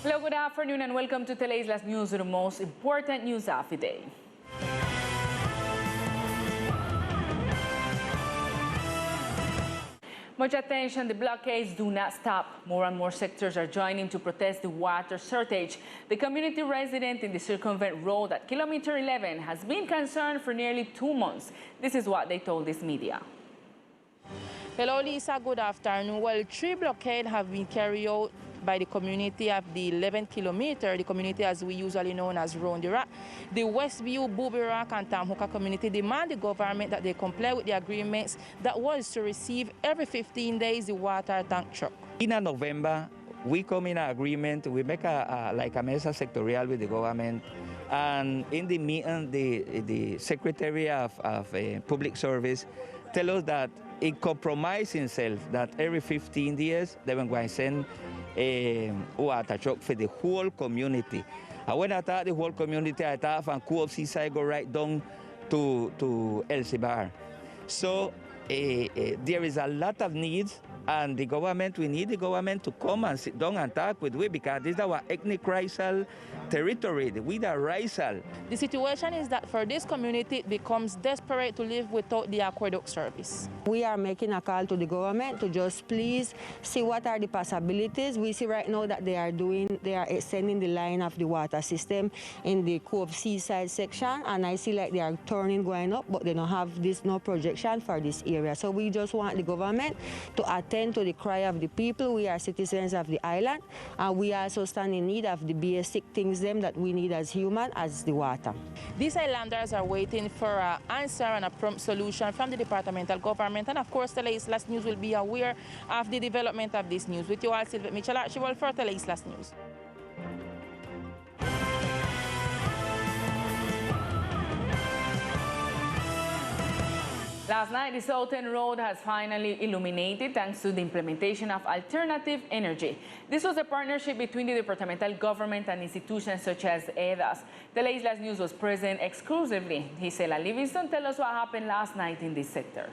Hello, good afternoon and welcome to Teleislas News with the most important news of the day. Much attention, the blockades do not stop. More and more sectors are joining to protest the water shortage. The community resident in the Circumvent Road at Kilometer 11 has been concerned for nearly 2 months. This is what they told this media. Hello, Lisa. Good afternoon. Well, 3 blockades have been carried out by the community of the 11th kilometer, the community as we usually know as Round the Rock. The Westview, Booby Rock and Tamhuka community demand the government that they comply with the agreements that was to receive every 15 days the water tank truck. In November, we come in an agreement, we make like a mesa sectorial with the government, and in the meeting, the Secretary of Public Service tell us that he compromised himself that every 15 days they were going to send a water truck for the whole community. And when I thought the whole community, I thought from Co-op Seaside go right down to Elsibar. So there is a lot of needs, and the government, we need the government to come and sit down and talk with we, because this is our ethnic racial territory, we are racial. The situation is that for this community, it becomes desperate to live without the aqueduct service. We are making a call to the government to just please see what are the possibilities. We see right now that they are extending the line of the water system in the Co-op Seaside section, and I see like they are going up, but they don't have no projection for this area. So we just want the government to attend to the cry of the people. We are citizens of the island, and we also stand in need of the basic things that we need as human, as the water. These islanders are waiting for an answer and a prompt solution from the departmental government, and of course Teleislas News will be aware of the development of this news. With you all, Sylvette Mitchell Archibald for Teleislas News. Last night, the Southern Road has finally illuminated thanks to the implementation of alternative energy. This was a partnership between the departmental government and institutions such as EDAS. Teleislas News was present exclusively. Gisela Livingston tells us what happened last night in this sector.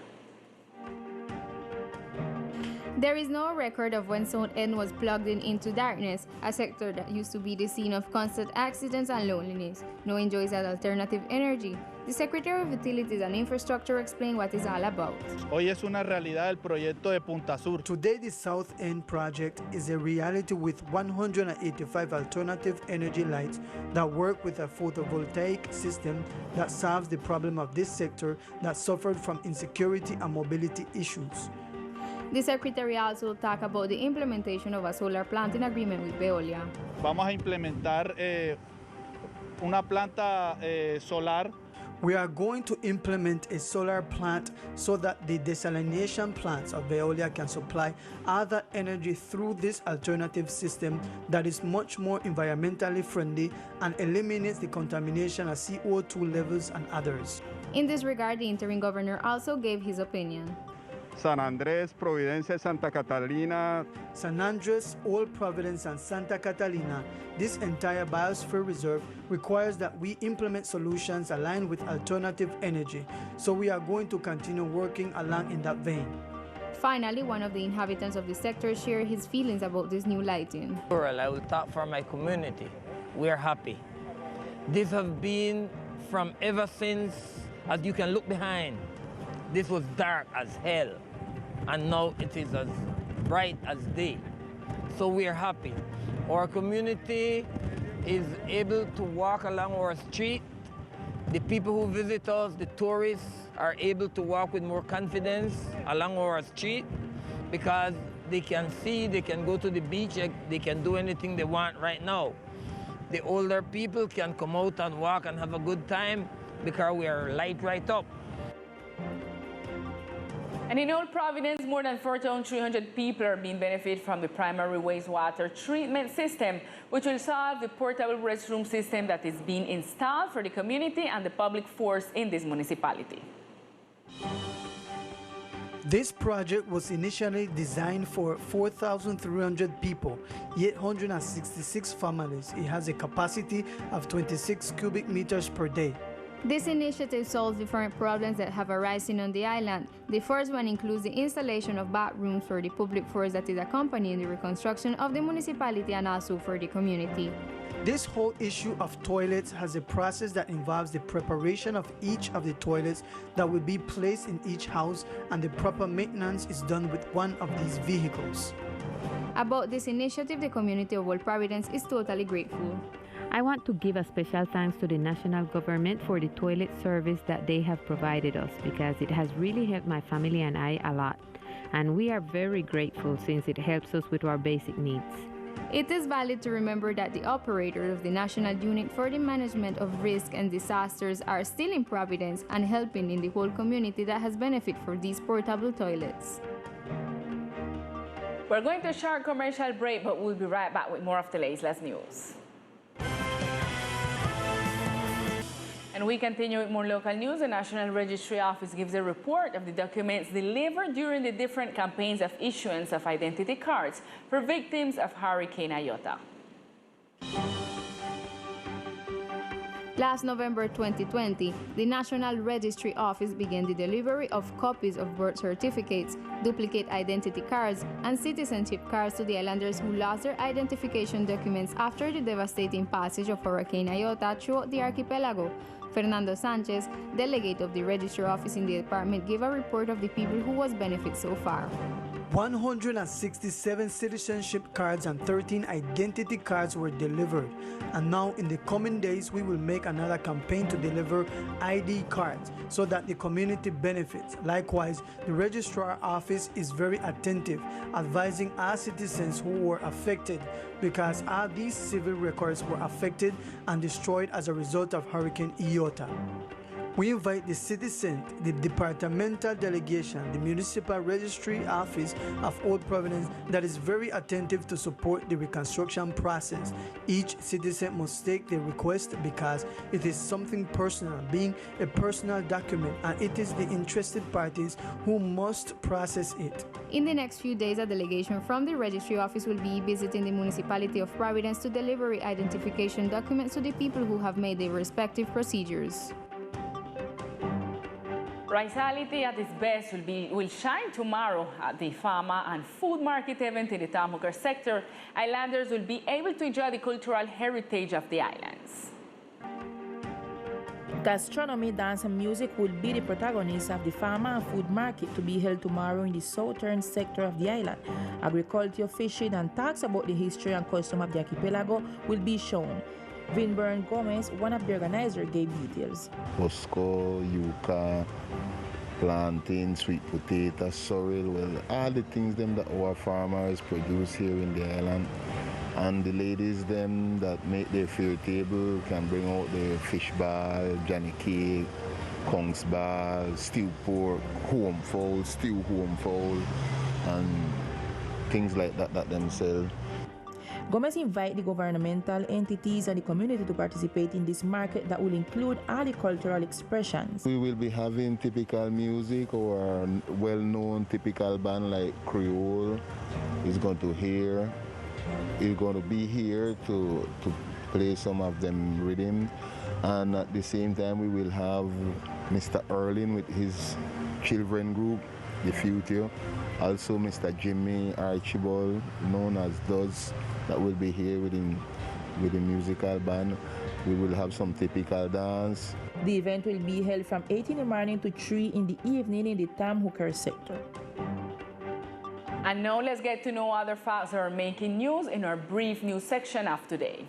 There is no record of when South End was plugged into darkness, a sector that used to be the scene of constant accidents and loneliness. No one enjoys that alternative energy. The Secretary of Utilities and Infrastructure explained what it's all about. Hoy es una realidad el proyecto de Punta Sur. Today, the South End project is a reality with 185 alternative energy lights that work with a photovoltaic system that solves the problem of this sector that suffered from insecurity and mobility issues. The Secretary also talked about the implementation of a solar plant in agreement with Veolia. Vamos a implementar una planta solar. We are going to implement a solar plant so that the desalination plants of Veolia can supply other energy through this alternative system that is much more environmentally friendly and eliminates the contamination of CO2 levels and others. In this regard, the interim governor also gave his opinion. San Andrés, Providencia, Santa Catalina. San Andrés, Old Providence, and Santa Catalina, this entire biosphere reserve requires that we implement solutions aligned with alternative energy. So we are going to continue working along in that vein. Finally, one of the inhabitants of the sector shared his feelings about this new lighting. Well, I will talk for my community. We are happy. This has been from ever since, as you can look behind, this was dark as hell, and now it is as bright as day. So we are happy. Our community is able to walk along our street. The people who visit us, the tourists, are able to walk with more confidence along our street because they can see, they can go to the beach, they can do anything they want right now. The older people can come out and walk and have a good time because we are light right up. And in Old Providence, more than 4,300 people are being benefited from the primary wastewater treatment system, which will solve the portable restroom system that is being installed for the community and the public force in this municipality. This project was initially designed for 4,300 people, yet 166 families. It has a capacity of 26 cubic meters per day. This initiative solves different problems that have arisen on the island. The first one includes the installation of bathrooms for the public force that is accompanying the reconstruction of the municipality and also for the community. This whole issue of toilets has a process that involves the preparation of each of the toilets that will be placed in each house, and the proper maintenance is done with one of these vehicles. About this initiative, the community of Old Providence is totally grateful. I want to give a special thanks to the national government for the toilet service that they have provided us, because it has really helped my family and I a lot. And we are very grateful since it helps us with our basic needs. It is valid to remember that the operators of the National Unit for the Management of Risk and Disasters are still in Providence and helping in the whole community that has benefited from these portable toilets. We're going to a short commercial break, but we'll be right back with more of Teleislas news. And we continue with more local news. The National Registry Office gives a report of the documents delivered during the different campaigns of issuance of identity cards for victims of Hurricane Iota. Last November 2020, the National Registry Office began the delivery of copies of birth certificates, duplicate identity cards, and citizenship cards to the islanders who lost their identification documents after the devastating passage of Hurricane Iota throughout the archipelago. Fernando Sanchez, delegate of the Registrar Office in the department, gave a report of the people who was benefited so far. 167 citizenship cards and 13 identity cards were delivered, and now in the coming days we will make another campaign to deliver ID cards so that the community benefits. Likewise, the Registrar Office is very attentive, advising our citizens who were affected, because all these civil records were affected and destroyed as a result of Hurricane Iota. We invite the citizen, the departmental delegation, the Municipal Registry Office of Old Providence that is very attentive to support the reconstruction process. Each citizen must take the request because it is something personal, being a personal document, and it is the interested parties who must process it. In the next few days, a delegation from the Registry Office will be visiting the municipality of Providence to deliver identification documents to the people who have made their respective procedures. Riceality at its best will shine tomorrow at the faama and food market event in the Tom Hooker sector. Islanders will be able to enjoy the cultural heritage of the islands. Gastronomy, dance, and music will be the protagonists of the faama and food market to be held tomorrow in the southern sector of the island. Agriculture, fishing, and talks about the history and custom of the archipelago will be shown. Vinburn Gomez, one of the organizers, gave details. Bosco, yuca, plantain, sweet potato, sorrel, well, all the things them that our farmers produce here in the island. And the ladies them that make their fair table can bring out their fish ball, johnny cake, conchs ball, stewed pork, home fowl, stew home fowl, and things like that them sell. Gomez invited the governmental entities and the community to participate in this market that will include all the cultural expressions. We will be having typical music or well-known typical band like Creole is going to be here to play some of them rhythm, and at the same time we will have Mr. Erlin with his children group, the Future, also Mr. Jimmy Archibald, known as Does, that will be here with the musical band. We will have some typical dance. The event will be held from 8 in the morning to 3 in the evening in the Tom Hooker sector. And now let's get to know other facts that are making news in our brief news section of today.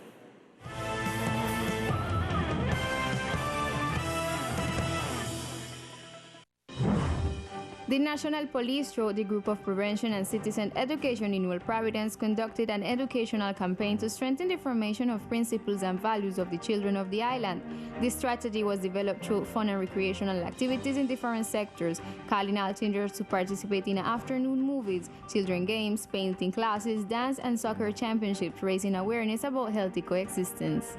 The National Police, through the Group of Prevention and Citizen Education in Old Providence, conducted an educational campaign to strengthen the formation of principles and values of the children of the island. This strategy was developed through fun and recreational activities in different sectors, calling all teenagers to participate in afternoon movies, children games, painting classes, dance and soccer championships, raising awareness about healthy coexistence.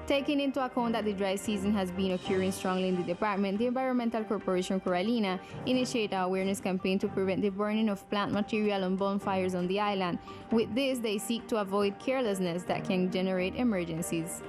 Taking into account that the dry season has been occurring strongly in the department, the Environmental Corporation Coralina initiated an awareness campaign to prevent the burning of plant material on bonfires on the island. With this, they seek to avoid carelessness that can generate emergencies.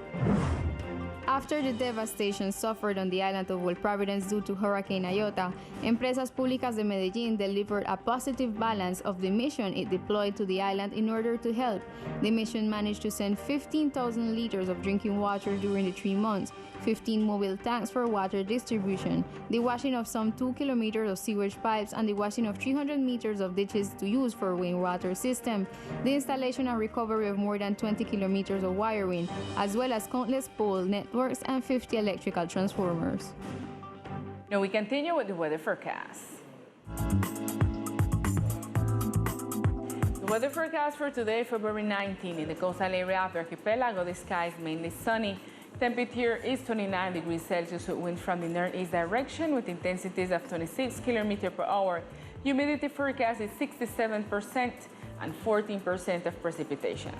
After the devastation suffered on the island of Old Providence due to Hurricane Iota, Empresas Públicas de Medellín delivered a positive balance of the mission it deployed to the island in order to help. The mission managed to send 15,000 liters of drinking water during the 3 months, 15 mobile tanks for water distribution, the washing of some 2 kilometers of sewage pipes, and the washing of 300 meters of ditches to use for rainwater system, the installation and recovery of more than 20 kilometers of wiring, as well as countless pole networks and 50 electrical transformers. Now we continue with the weather forecast. The weather forecast for today, February 19, in the coastal area of the archipelago, the sky is mainly sunny. Temperature is 29 degrees Celsius with winds from the northeast direction with intensities of 26 kilometers per hour. Humidity forecast is 67% and 14% of precipitation.